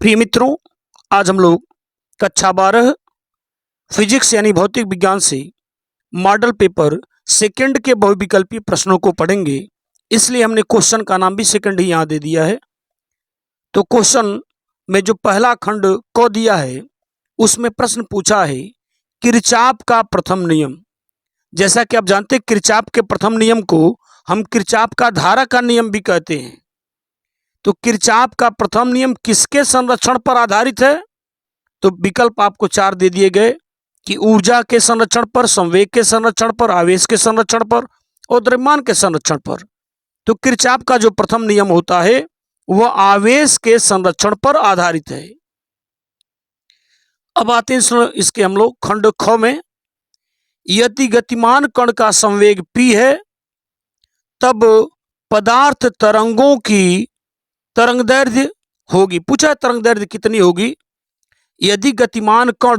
प्रिय मित्रों, आज हम लोग कक्षा 12 फिजिक्स यानी भौतिक विज्ञान से मॉडल पेपर सेकंड के बहुविकल्पीय प्रश्नों को पढ़ेंगे। इसलिए हमने क्वेश्चन का नाम भी सेकंड ही यहाँ दे दिया है। तो क्वेश्चन में जो पहला खंड को दिया है उसमें प्रश्न पूछा है किरचॉफ का प्रथम नियम। जैसा कि आप जानते हैं किरचॉफ के प्रथम नियम को हम किरचॉफ का धारा का नियम भी कहते हैं। तो किरचॉफ का प्रथम नियम किसके संरक्षण पर आधारित है? तो विकल्प आपको 4 दे दिए गए कि ऊर्जा के संरक्षण पर, संवेग के संरक्षण पर, आवेश के संरक्षण पर और द्रव्यमान के संरक्षण पर। तो किरचॉफ का जो प्रथम नियम होता है वह आवेश के संरक्षण पर आधारित है। अब आते हैं इसके हम लोग खंड ख में। यदि गतिमान कण का संवेग p है तब पदार्थ तरंगों की तरंगदैर्ध्य होगी। पूछा है तरंगदैर्ध्य कितनी होगी। यदि गतिमान कण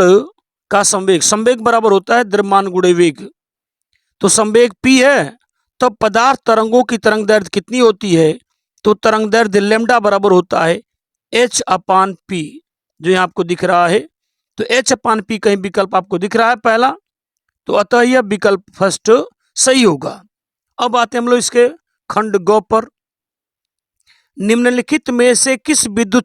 का संवेग बराबर होता है द्रव्यमान गुणे वेग, तो संवेग p है तब पदार्थ तरंगों की तरंगदैर्ध्य कितनी होती है? तो तरंगदैर्ध्य लैम्डा बराबर होता है h/p, जो यहाँ आपको दिख रहा है। तो h/p कहीं विकल्प आपको दिख रहा है पहला, तो अतः यह विकल्प फर्स्ट सही होगा। अब आते हम लोग इसके खंड ग पर। निम्नलिखित में से किस विद्युत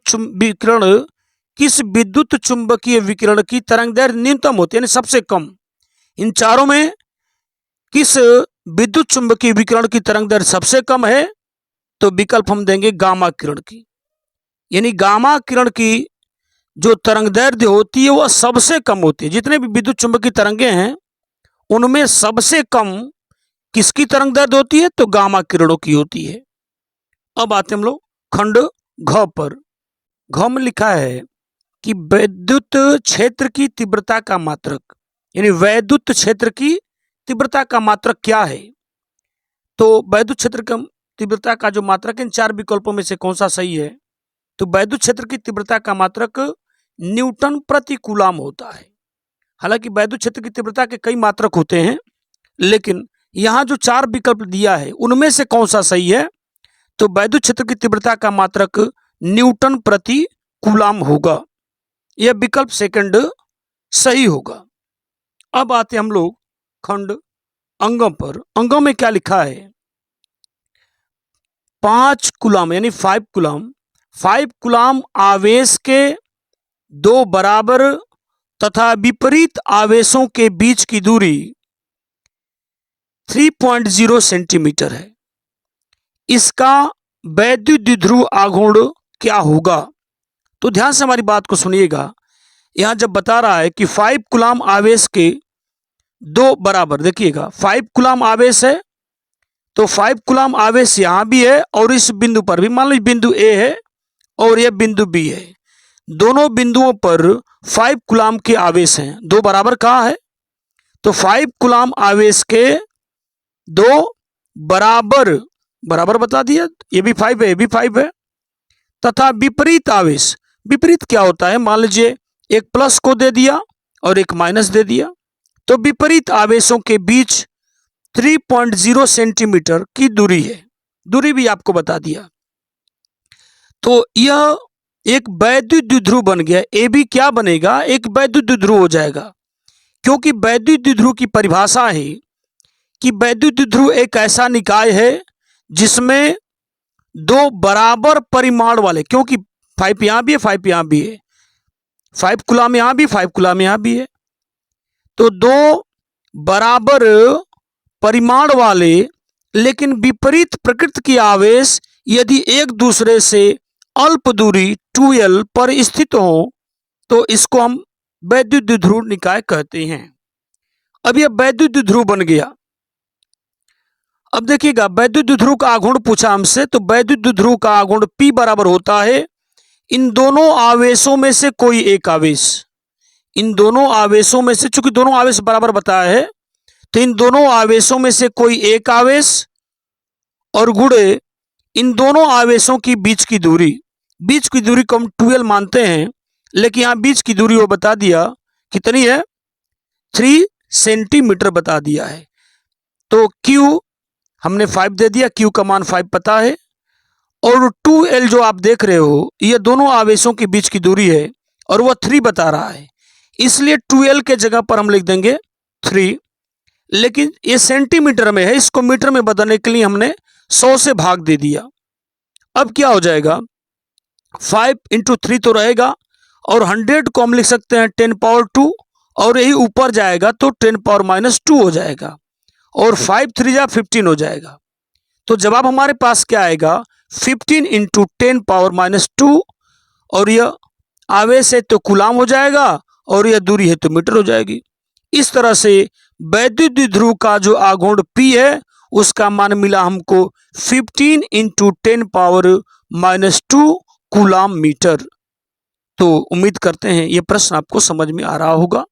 चुंबकीय विकिरण की तरंगदैर्ध्य न्यूनतम होती है, यानी सबसे कम? इन चारों में किस विद्युत चुंबकीय विकिरण की तरंगदैर्ध्य सबसे कम है? तो विकल्प हम देंगे गामा किरण की। यानी गामा किरण की जो तरंगदैर्ध्य होती है वह सबसे कम होती है। जितने भी विद्युत चुंबकीय तरंगे हैं उनमें सबसे कम किसकी तरंगदैर्ध्य होती है? तो गामा किरणों की होती है। अब आते हम लोग खंड घ पर। घ में लिखा है कि वैद्युत क्षेत्र की तीव्रता का मात्रक, यानी वैद्युत क्षेत्र की तीव्रता का मात्रक क्या है? तो वैद्युत क्षेत्र की तीव्रता का जो मात्रक, इन 4 विकल्पों में से कौन सा सही है? तो वैद्युत क्षेत्र की तीव्रता का मात्रक न्यूटन प्रति कूलाम होता है। हालांकि वैद्युत क्षेत्र की तीव्रता के कई मात्रक होते हैं, लेकिन यहाँ जो 4 विकल्प दिया है उनमें से कौन सा सही है? तो वैद्युत क्षेत्र की तीव्रता का मात्रक न्यूटन प्रति कूलाम होगा। यह विकल्प सेकंड सही होगा। अब आते हम लोग खंड अंगों पर। अंगों में क्या लिखा है? 5 कूलाम यानी 5 कूलाम आवेश के 2 बराबर तथा विपरीत आवेशों के बीच की दूरी 3.0 सेंटीमीटर है। इसका वैद्युत द्विध्रुव आघूर्ण क्या होगा? तो ध्यान से हमारी बात को सुनिएगा। यहां जब बता रहा है कि 5 कूलाम आवेश के 2 बराबर, देखिएगा 5 कूलाम आवेश है तो 5 कूलाम आवेश यहां भी है और इस बिंदु पर भी, मान लीजिए बिंदु ए है और यह बिंदु बी है। दोनों बिंदुओं पर 5 कूलाम के आवेश हैं। 2 बराबर कहाँ है? तो 5 कूलाम आवेश के 2 बराबर बता दिया। ये भी 5 है, ये भी 5 है। तथा विपरीत आवेश, विपरीत क्या होता है? मान लीजिए एक प्लस को दे दिया और एक माइनस दे दिया, तो विपरीत आवेशों के बीच 3.0 सेंटीमीटर की दूरी है। दूरी भी आपको बता दिया। तो यह एक वैद्युत द्विध्रुव बन गया। ए भी क्या बनेगा? एक वैद्युत द्विध्रुव हो जाएगा, क्योंकि वैद्युत द्विध्रुव की परिभाषा है कि वैद्युत द्विध्रुव एक ऐसा निकाय है जिसमें 2 बराबर परिमाण वाले, क्योंकि 5 यहां भी है, 5 यहां भी है, 5 कूलाम यहां भी, 5 कूलाम यहां भी है, तो 2 बराबर परिमाण वाले लेकिन विपरीत प्रकृति की आवेश यदि एक दूसरे से अल्प दूरी 2l पर स्थित हो तो इसको हम वैद्युत द्विध्रुव निकाय कहते हैं। अब यह वैद्युत द्विध्रुव बन गया। अब देखिएगा वैद्युत द्विध्रुव का आघूर्ण पूछा हमसे, तो वैद्युत द्विध्रुव का आघूर्ण P बराबर होता है इन दोनों आवेशों में से कोई एक आवेश। इन दोनों आवेशों में से, चूंकि दोनों आवेश बराबर बताया है, तो इन दोनों आवेशों में से कोई एक आवेश और गुणे इन दोनों आवेशों की बीच की दूरी। बीच की दूरी को हम 2l मानते हैं, लेकिन यहां बीच की दूरी वो बता दिया कितनी है? 3 सेंटीमीटर बता दिया है। तो Q हमने 5 दे दिया, Q का मान 5 पता है, और 2L जो आप देख रहे हो ये दोनों आवेशों के बीच की दूरी है और वह 3 बता रहा है, इसलिए 2L के जगह पर हम लिख देंगे 3। लेकिन ये सेंटीमीटर में है, इसको मीटर में बदलने के लिए हमने 100 से भाग दे दिया। अब क्या हो जाएगा, 5 इंटू 3 तो रहेगा और 100 को हम लिख सकते हैं 10 पावर 2 और यही ऊपर जाएगा तो 10 पावर माइनस 2 हो जाएगा और 5 3 जा 15 हो जाएगा। तो जवाब हमारे पास क्या आएगा, 15 इंटू 10 पावर माइनस 2 और यह आवेश है तो कूलाम हो जाएगा और यह दूरी है तो मीटर हो जाएगी। इस तरह से वैद्युत द्विध्रुव का जो आघूर्ण P है उसका मान मिला हमको 15 into 10 power minus 2 coulomb meter. तो उम्मीद करते हैं ये प्रश्न आपको समझ में आ रहा होगा।